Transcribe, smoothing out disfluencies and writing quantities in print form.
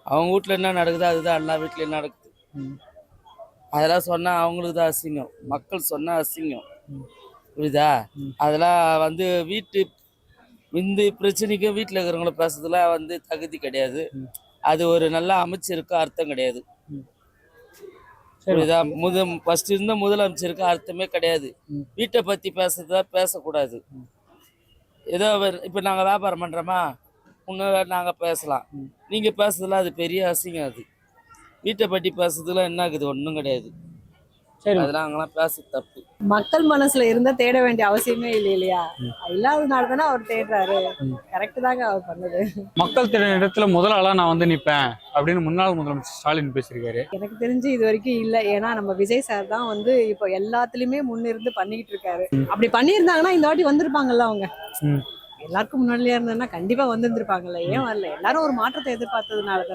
அவங்க வீட்டில் என்ன நடக்குதோ அதுதான் எல்லா வீட்லேயும் நடக்குது. ம். அதெல்லாம் சொன்னால் அவங்களுக்கு தான் அசிங்கம், மக்கள் சொன்னால் அசிங்கம். ம். புரியுதா? ம். அதெல்லாம் வந்து இந்த பிரச்சனைக்கும் வீட்டில் இருக்கிறவங்கள பேசுறதுலாம் தகுதி கிடையாது. ம். அது ஒரு நல்ல அமைச்சருக்கு அர்த்தம் கிடையாது. ம். சரி. புரியுதா? ஃபர்ஸ்ட் இருந்த முதலமைச்சருக்கு அர்த்தமே கிடையாது. ம். வீட்டை பற்றி பேசுறதா பேசக்கூடாது. ம். ஏதோ இப்போ நாங்கள் வியாபாரம் பண்ணுறோமா, இன்னும் நாங்கள் பேசலாம். ம். நீங்கள் பேசுறதுல அது பெரிய அசிங்கம். அது வீட்டை பற்றி பேசுறதுல என்ன இருக்குது? ஒன்றும் கிடையாது. சரி. அதெல்லாம் அங்கெல்லாம் பேசுறது தப்பு. மக்கள் மனசுல இருந்தா தேட வேண்டிய அவசியமே இல்லை இல்லையா? ம். இல்லாதனால தானே அவர் தேடுறாரு. ம். கரெக்ட் தாங்க அவர் பண்ணது. மக்கள் தேடின இடத்துல முதல் ஆளா நான் வந்து நிப்பேன் அப்படின்னு முன்னாள் முதலமைச்சர் ஸ்டாலின் பேசியிருக்காரு. எனக்கு தெரிஞ்சு இது வரைக்கும் இல்ல. ஏன்னா நம்ம விஜய் சார் தான் இப்போ எல்லாத்துலயுமே முன்னிருந்து பண்ணிக்கிட்டு இருக்காரு. அப்படி பண்ணியிருந்தாங்கன்னா இந்த வாட்டி வந்திருப்பாங்கல்ல அவங்க. ம். எல்லாருக்கும் முன்னாடியே இருந்தாங்கன்னா கண்டிப்பா வந்திருந்திருப்பாங்கல்ல. ஏன் வரல? எல்லாரும் ஒரு மாற்றத்தை எதிர்பார்த்ததுனால தானே.